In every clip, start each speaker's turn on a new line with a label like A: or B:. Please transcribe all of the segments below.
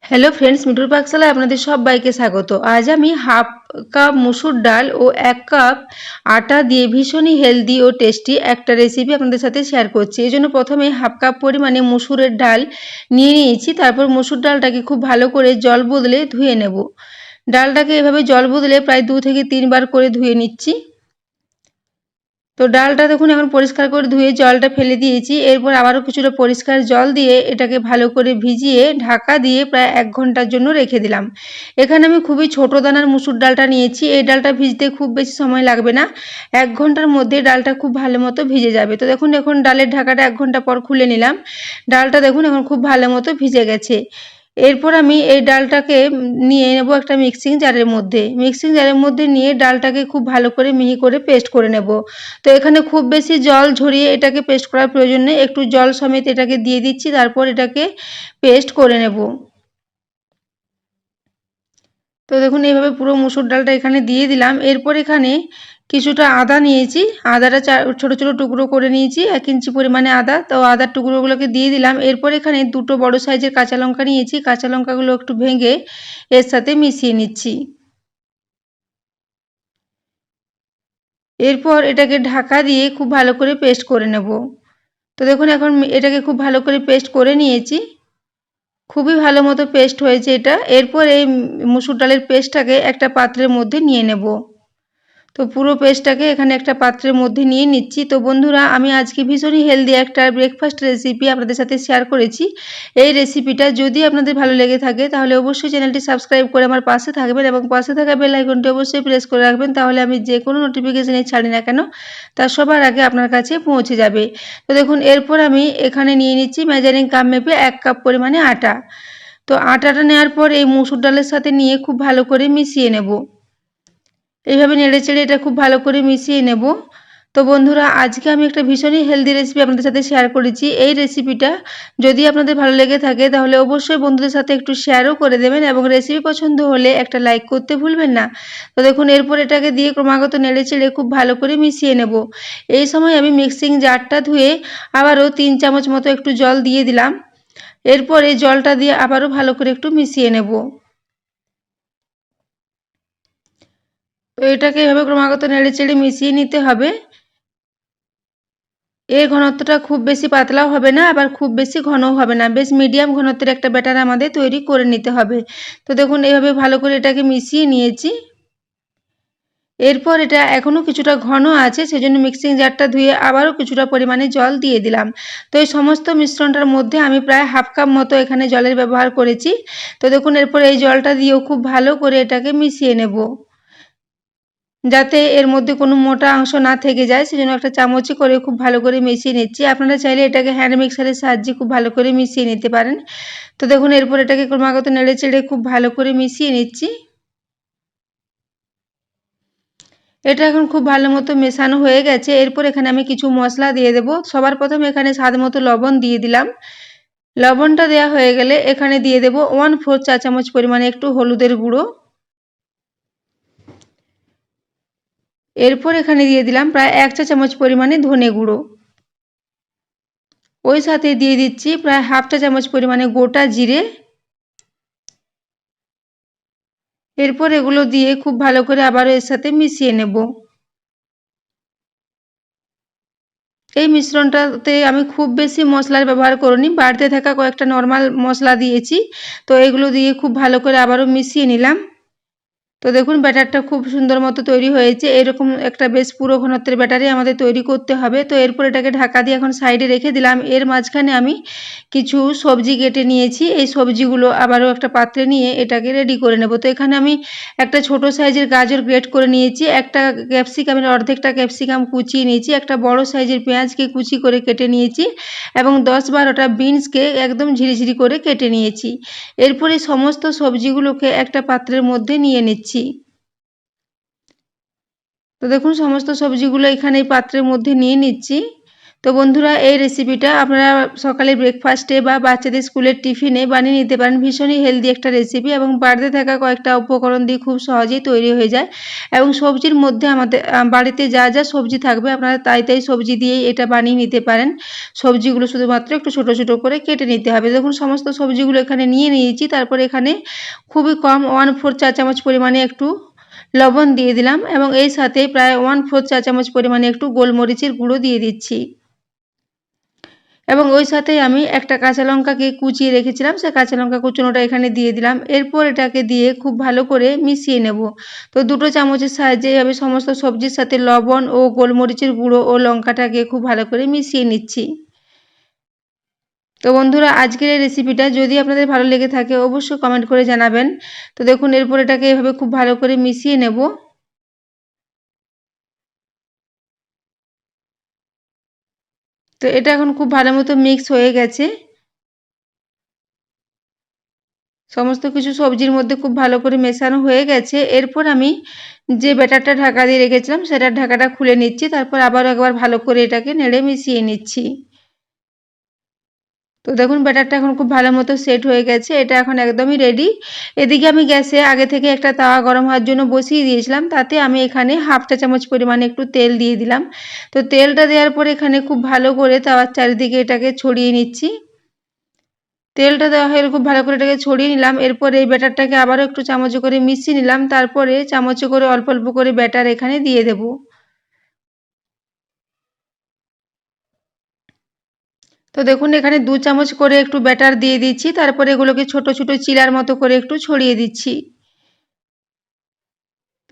A: Hello friends, মিঠুর পাকশালায় আপনাদের সবাইকে স্বাগত। আজ আমি হাফ কাপ মুসুর ডাল ও 1 কাপ আটা দিয়ে ভীষণই হেলদি ও টেস্টি একটা রেসিপি আপনাদের সাথে শেয়ার করছি। এই জন্য প্রথমে হাফ কাপ পরিমাণে মুসুরের ডাল নিয়ে নিয়েছি। তারপর মুসুর ডালটাকে খুব ভালো করে জল বদলে ধুয়ে নেব। ডালটাকে এভাবে জল বদলে প্রায় 2 থেকে 3 বার করে ধুয়ে নিচ্ছি। তো ডালটা দেখুন এখন পরিষ্কার করে ধুয়ে জলটা ফেলে দিয়েছি। এরপর আবারও কিছুটা পরিষ্কার জল দিয়ে এটাকে ভালো করে ভিজিয়ে ঢাকা দিয়ে প্রায় 1 ঘন্টার জন্য রেখে দিলাম। এখানে আমি খুবই ছোট দানার মুসুর ডালটা নিয়েছি। এই ডালটা ভিজতে খুব বেশি সময় লাগবে না, 1 ঘন্টার মধ্যে ডালটা খুব ভালো মতো ভিজে যাবে। তো দেখুন এখন ডালের ঢাকাটা 1 ঘন্টা পর খুলে নিলাম। ডালটা দেখুন এখন খুব ভালো মতো ভিজে গেছে। এরপর আমি এই ডালটাকে নিয়ে নেব একটা মিক্সিং জারের মধ্যে। মিক্সিং জারের মধ্যে নিয়ে ডালটাকে খুব ভালো করে মিহি করে পেস্ট করে নেব। তো এখানে খুব বেশি জল ঝরিয়ে এটাকে পেস্ট করার প্রয়োজন নেই, একটু জল সমেত এটাকে দিয়ে দিচ্ছি, তারপর এটাকে পেস্ট করে নেব। তো দেখুন এইভাবে পুরো মুসুর ডালটা এখানে দিয়ে দিলাম। এরপর এখানে কিছুটা আদা নিয়েছি, আদাটা ছোট ছোট টুকরো করে নিয়েছি, 1 ইঞ্চি পরিমাণে আদা। তো আদার টুকরোগুলোকে দিয়ে দিলাম। এরপর এখানে 2টো বড় সাইজের কাঁচা লঙ্কা নিয়েছি, কাঁচা লঙ্কাগুলো একটু ভেঙে এর সাথে মিশিয়ে নিচ্ছি। এরপর এটাকে ঢাকা দিয়ে খুব ভালো করে পেস্ট করে নেব। তো দেখুন এখন এটাকে খুব ভালো করে পেস্ট করে নিয়েছি, খুবই ভালো মতো পেস্ট হয়েছে এটা। এরপর এই মুসুর ডালের পেস্টটাকে একটা পাত্রের মধ্যে নিয়ে নেব। তো পুরো পেস্টটাকে এখানে একটা পাত্রের মধ্যে নিয়ে নিচ্ছি। তো বন্ধুরা, আমি আজকে ভীষণই হেলদি একটা ব্রেকফাস্ট রেসিপি আপনাদের সাথে শেয়ার করেছি। এই রেসিপিটা যদি আপনাদের ভালো লেগে থাকে তাহলে অবশ্যই চ্যানেলটি সাবস্ক্রাইব করে আমার পাশে থাকবেন এবং পাশে থাকা বেল আইকনটি অবশ্যই প্রেস করে রাখবেন, তাহলে আমি যে কোনো নোটিফিকেশানই ছাড়ি না কেন তা সবার আগে আপনার কাছে পৌঁছে যাবে। তো দেখুন এরপর আমি এখানে নিয়ে নিচ্ছি মেজারিং কাপ মেপে 1 কাপ পরিমাণে আটা। তো আটাটা নেওয়ার পর এই মুসুর ডালের সাথে নিয়ে খুব ভালো করে মিশিয়ে নেব। এইভাবে নেড়েচেড়ে এটা খুব ভালো করে মিশিয়ে নেব। তো বন্ধুরা, আজকে আমি একটা ভীষণই হেলদি রেসিপি আপনাদের সাথে শেয়ার করেছি। এই রেসিপিটা যদি আপনাদের ভালো লেগে থাকে তাহলে অবশ্যই বন্ধুদের সাথে একটু শেয়ারও করে দেবেন এবং রেসিপি পছন্দ হলে একটা লাইক করতে ভুলবেন না। তো দেখুন এরপর এটাকে দিয়ে ক্রমাগত নেড়েচেড়ে খুব ভালো করে মিশিয়ে নেব। এই সময় আমি মিক্সিং জারটা ধুয়ে আবারও 3 চামচ মতো একটু জল দিয়ে দিলাম। এরপর এই জলটা দিয়ে আবারও ভালো করে একটু মিশিয়ে নেব। তো এটাকে এভাবে ক্রমাগত নেড়েচেড়ে মিশিয়ে নিতে হবে। এর ঘনত্বটা খুব বেশি পাতলাও হবে না, আবার খুব বেশি ঘনও হবে না, বেশ মিডিয়াম ঘনত্বের একটা ব্যাটার আমাদের তৈরি করে নিতে হবে। তো দেখুন এইভাবে ভালো করে এটাকে মিশিয়ে নিয়েছি। এরপর এটা এখনও কিছুটা ঘন আছে, সেজন্য মিক্সিং জারটা ধুয়ে আবারও কিছুটা পরিমাণে জল দিয়ে দিলাম। তো এই সমস্ত মিশ্রণটার মধ্যে আমি প্রায় হাফ কাপ মতো এখানে জলের ব্যবহার করেছি। তো দেখুন এরপর এই জলটা দিয়েও খুব ভালো করে এটাকে মিশিয়ে নেব, যাতে এর মধ্যে কোনো মোটা অংশ না থেকে যায়, সেজন্য একটা চামচে করে খুব ভালো করে মিশিয়ে নিচ্ছি। আপনারা চাইলে এটাকে হ্যান্ড মিক্সারের সাহায্যে খুব ভালো করে মিশিয়ে নিতে পারেন। তো দেখুন এরপর এটাকে ক্রমাগত নেড়েচেড়ে খুব ভালো করে মিশিয়ে নিচ্ছি। এটা এখন খুব ভালো মতো মেশানো হয়ে গেছে। এরপর এখানে আমি কিছু মশলা দিয়ে দেব। সবার প্রথমে এখানে স্বাদ মতো লবণ দিয়ে দিলাম। লবণটা দেওয়া হয়ে গেলে এখানে দিয়ে দেব 1/4 চা চামচ পরিমাণে একটু হলুদের গুঁড়ো। এরপর এখানে দিয়ে দিলাম প্রায় 1 চা চামচ পরিমাণে ধনে গুঁড়ো। ওই সাথে দিয়ে দিচ্ছি প্রায় হাফ চা চামচ পরিমাণে গোটা জিরে। এরপর এগুলো দিয়ে খুব ভালো করে আবারও এর সাথে মিশিয়ে নেব। এই মিশ্রণটাতে আমি খুব বেশি মশলার ব্যবহার করিনি, বাড়িতে থাকা কয়েকটা নর্মাল মশলা দিয়েছি। তো এগুলো দিয়ে খুব ভালো করে আবারও মিশিয়ে নিলাম। তো দেখুন ব্যাটারটা খুব সুন্দর মতো তৈরি হয়েছে। এরকম একটা বেশ পুরো ঘনত্বের ব্যাটারই আমাদের তৈরি করতে হবে। তো এরপর এটাকে ঢাকা দিয়ে এখন সাইডে রেখে দিলাম। এর মাঝখানে আমি কিছু সবজি কেটে নিয়েছি। এই সবজিগুলো আবারও একটা পাত্রে নিয়ে এটাকে রেডি করে নেব। তো এখানে আমি একটা ছোট সাইজের গাজর গ্রেট করে নিয়েছি, একটা ক্যাপসিকামের অর্ধেকটা ক্যাপসিকাম কুচিয়ে নিয়েছি, একটা বড় সাইজের পেঁয়াজকে কুচি করে কেটে নিয়েছি এবং 10-12টা বিনসকে একদম ঝিরিঝিরি করে কেটে নিয়েছি। এরপরে সমস্ত সবজিগুলোকে একটা পাত্রের মধ্যে নিয়ে নিচ্ছি। তো দেখুন সমস্ত সবজিগুলো এখানে এই পাত্রের মধ্যে নিয়ে নিচ্ছি। তো বন্ধুরা এই রেসিপিটা আপনারা সকালে ব্রেকফাস্টে বা বাচ্চাদের স্কুলের টিফিনে বানিয়ে নিতে পারেন। ভীষণই হেলদি একটা রেসিপি এবং বাড়িতে থাকা কয়েকটা উপকরণ দিয়ে খুব সহজেই তৈরি হয়ে যায়। এবং সবজির মধ্যে আমাদের বাড়িতে যা যা সবজি থাকবে আপনারা তাই সবজি দিয়েই এটা বানিয়ে নিতে পারেন। সবজিগুলো শুধুমাত্র একটু ছোট ছোট করে কেটে নিতে হবে। দেখুন সমস্ত সবজিগুলো এখানে নিয়ে নিয়েছি। তারপর এখানে খুবই কম 1/4 চা চামচ পরিমাণে একটু লবণ দিয়ে দিলাম এবং এই সাথে প্রায় 1/4 চা চামচ পরিমাণে একটু গোলমরিচের গুঁড়ো দিয়ে দিচ্ছি। এবং ওই সাথে আমি একটা কাঁচা লঙ্কাকে কুচিয়ে রেখেছিলাম, সেই কাঁচা লঙ্কা কুচনোটা এখানে দিয়ে দিলাম। এরপর এটাকে দিয়ে খুব ভালো করে মিশিয়ে নেব। তো দুটো চামচের সাহায্যে আমি সমস্ত সবজির সাথে লবণ ও গোলমরিচের গুঁড়ো ও লঙ্কাটাকে খুব ভালো করে মিশিয়ে নিচ্ছি। তো বন্ধুরা আজকের এই রেসিপিটা যদি আপনাদের ভালো লেগে থাকে অবশ্যই কমেন্ট করে জানাবেন। তো দেখুন এরপর এটাকে এভাবে খুব ভালো করে মিশিয়ে নেব। তো এটা এখন খুব ভালো মতো মিক্স হয়ে গেছে। সমস্ত কিছু সবজির মধ্যে খুব ভালো করে মেশানো হয়ে গেছে। এরপর আমি যে ব্যাটারটা ঢাকা দিয়ে রেখেছিলাম সেটার ঢাকাটা খুলে নিচ্ছি। তারপর আবারও একবার ভালো করে এটাকে নেড়ে মিশিয়ে নিচ্ছি। তো দেখুন ব্যাটারটা এখন খুব ভালো মতো সেট হয়ে গেছে। এটা এখন একদমই রেডি। এদিকে আমি গ্যাসে আগে থেকে একটা তাওয়া গরম হওয়ার জন্য বসিয়ে দিয়েছিলাম। তাতে আমি এখানে 1/2 চা চামচ পরিমাণে একটু তেল দিয়ে দিলাম। তো তেলটা দেওয়ার পর এখানে খুব ভালো করে তাওয়ার চারিদিকে এটাকে ছড়িয়ে নিচ্ছি। তেলটা দেওয়া হয়ে খুব ভালো করে এটাকে ছড়িয়ে নিলাম। এরপর এই ব্যাটারটাকে আবারও একটু চামচে করে মিশিয়ে নিলাম। তারপরে চামচে করে অল্প অল্প করে ব্যাটার এখানে দিয়ে দেব। তো দেখুন এখানে 2 চামচ করে একটু ব্যাটার দিয়ে দিচ্ছি। তারপরে এগুলোকে ছোট ছোট চিলার মতো করে একটু ছড়িয়ে দিচ্ছি।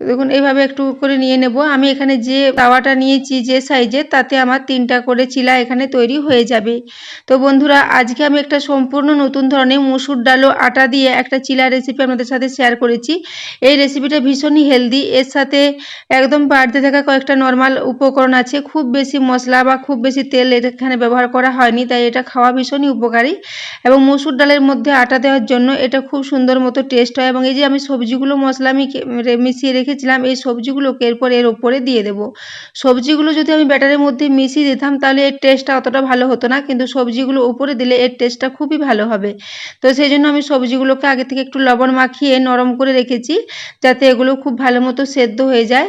A: তো দেখুন এইভাবে একটু করে নিয়ে নেব। আমি এখানে যে তাওয়াটা নিয়েছি যে সাইজের তাতে আমার 3টা করে চিলা এখানে তৈরি হয়ে যাবে। তো বন্ধুরা আজকে আমি একটা সম্পূর্ণ নতুন ধরনের মসুর ডাল ও আটা দিয়ে একটা চিলা রেসিপি আপনাদের সাথে শেয়ার করেছি। এই রেসিপিটা ভীষণই হেলদি। এর সাথে একদম বাড়তে থাকা কয়েকটা নর্মাল উপকরণ আছে। খুব বেশি মশলা বা খুব বেশি তেল এখানে ব্যবহার করা হয়নি, তাই এটা খাওয়া ভীষণই উপকারী। এবং মসুর ডালের মধ্যে আটা দেওয়ার জন্য এটা খুব সুন্দর মতো টেস্ট হয়। এবং এই যে আমি সবজিগুলো মশলা আমি মিশিয়ে রেখেছিলাম এই সবজিগুলোকে এরপর এর ওপরে দিয়ে দেব। সবজিগুলো যদি আমি ব্যাটারের মধ্যে মিশিয়ে দিতাম তাহলে এর টেস্টটা অতটা ভালো হতো না, কিন্তু সবজিগুলো উপরে দিলে এর টেস্টটা খুবই ভালো হবে। তো সেই জন্য আমি সবজিগুলোকে আগে থেকে একটু লবণ মাখিয়ে নরম করে রেখেছি, যাতে এগুলো খুব ভালো মতো সেদ্ধ হয়ে যায়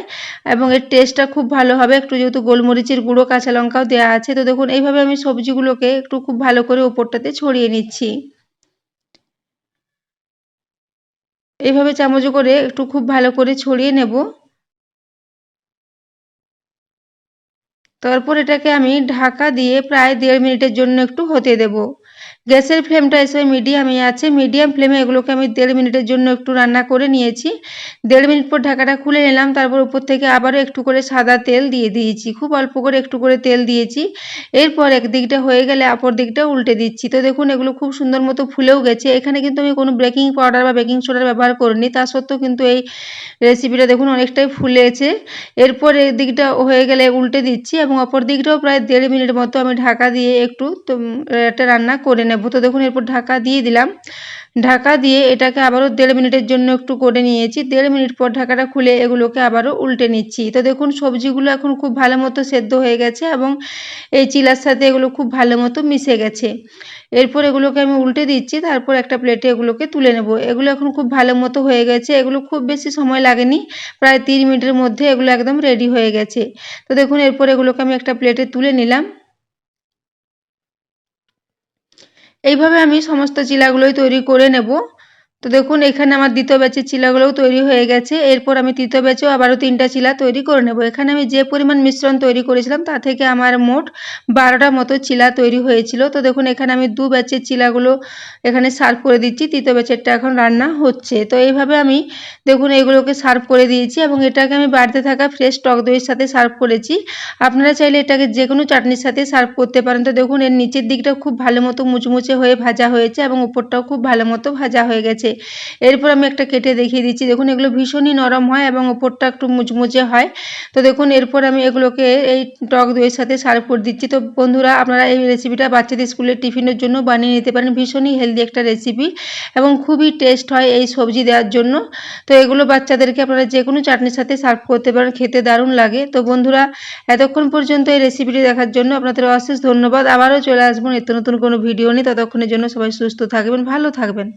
A: এবং এর টেস্টটা খুব ভালো হবে। একটু যেহেতু গোলমরিচের গুঁড়ো কাঁচা লঙ্কাও দেওয়া আছে। তো দেখুন এইভাবে আমি সবজিগুলোকে একটু খুব ভালো করে ওপরটাতে ছড়িয়ে নিচ্ছি। এইভাবে চামচ করে একটু খুব ভালো করে ছড়িয়ে নেব। তারপর এটাকে আমি ঢাকা দিয়ে প্রায় 1.5 মিনিটের জন্য একটু হতে দেব। গ্যাসের ফ্লেমটা এসে মিডিয়ামে আছে। মিডিয়াম ফ্লেমে এগুলোকে আমি 1.5 মিনিটের জন্য একটু রান্না করে নিয়েছি। 1.5 মিনিট পর ঢাকাটা খুলে নিলাম। তারপর উপর থেকে আবারও একটু করে সাদা তেল দিয়ে দিয়েছি। খুব অল্প করে একটু করে তেল দিয়েছি। এরপর একদিকটা হয়ে গেলে অপর দিকটা উল্টে দিচ্ছি। তো দেখুন এগুলো খুব সুন্দর মতো ফুলেও গেছে। এখানে কিন্তু আমি কোনো বেকিং পাউডার বা বেকিং সোডার ব্যবহার করিনি। তা সত্ত্বেও কিন্তু এই রেসিপিটা দেখুন অনেকটাই ফুলেছে। এরপর এই দিকটা হয়ে গেলে উল্টে দিচ্ছি এবং অপর দিকটাও প্রায় 1.5 মিনিট মতো আমি ঢাকা দিয়ে একটু এটা রান্না করে নেব। তো দেখুন এরপর ঢাকা দিয়ে দিলাম। ঢাকা দিয়ে এটাকে আবারও 1.5 মিনিটের জন্য একটু করে নিয়েছি। 1.5 মিনিট পর ঢাকাটা খুলে এগুলোকে আবারও উল্টে নিচ্ছি। তো দেখুন সবজিগুলো এখন খুব ভালো মতো সেদ্ধ হয়ে গেছে এবং এই চিলার সাথে এগুলো খুব ভালো মতো মিশে গেছে। এরপর এগুলোকে আমি উল্টে দিচ্ছি। তারপর একটা প্লেটে এগুলোকে তুলে নেব। এগুলো এখন খুব ভালো মতো হয়ে গেছে। এগুলো খুব বেশি সময় লাগেনি। প্রায় 3 মিনিটের মধ্যে এগুলো একদম রেডি হয়ে গেছে। তো দেখুন এরপর এগুলোকে আমি একটা প্লেটে তুলে নিলাম। এইভাবে আমি সমস্ত চিলাগুলোই তৈরি করে নেব। তো দেখুন এখানে আমার দ্বিতীয় ব্যাচের চিলাগুলোও তৈরি হয়ে গেছে। এরপর আমি তৃতীয় ব্যাচেও আবারও 3টা চিলা তৈরি করে নেব। এখানে আমি যে পরিমাণ মিশ্রণ তৈরি করেছিলাম তা থেকে আমার মোট 12টা মতো চিলা তৈরি হয়েছিল। তো দেখুন এখানে আমি 2 ব্যাচের চিলাগুলো এখানে সার্ভ করে দিচ্ছি। তৃতীয় ব্যাচেরটা এখন রান্না হচ্ছে। তো এইভাবে আমি দেখুন এগুলোকে সার্ভ করে দিয়েছি এবং এটাকে আমি বাড়িতে থাকা ফ্রেশ টক দইয়ের সাথে সার্ভ করেছি। আপনারা চাইলে এটাকে যে কোনো চাটনির সাথে সার্ভ করতে পারেন। তো দেখুন এর নিচের দিকটা খুব ভালো মতো মুচমুচে হয়ে ভাজা হয়েছে এবং উপরটাও খুব ভালো মতো ভাজা হয়ে গেছে। এরপর আমি একটা কেটে দেখিয়ে দিচ্ছি। দেখুন এগুলো ভীষণই নরম হয় এবং ওপরটা একটু মুচমুচে হয়। তো দেখুন এরপর আমি এগুলোকে এই টক দইয়ের সাথে সার্ভ করে দিচ্ছি। তো বন্ধুরা আপনারা এই রেসিপিটা বাচ্চাদের স্কুলের টিফিনের জন্য বানিয়ে নিতে পারেন। ভীষণই হেলদি একটা রেসিপি এবং খুবই টেস্ট হয় এই সবজি দেওয়ার জন্য। তো এগুলো বাচ্চাদেরকে আপনারা যে কোনো চাটনির সাথে সার্ভ করতে পারেন, খেতে দারুণ লাগে। তো বন্ধুরা এতক্ষণ পর্যন্ত এই রেসিপিটি দেখার জন্য আপনাদের অশেষ ধন্যবাদ। আবারও চলে আসবো নিত্য নতুন কোনো ভিডিও নিয়ে। ততক্ষণের জন্য সবাই সুস্থ থাকবেন, ভালো থাকবেন।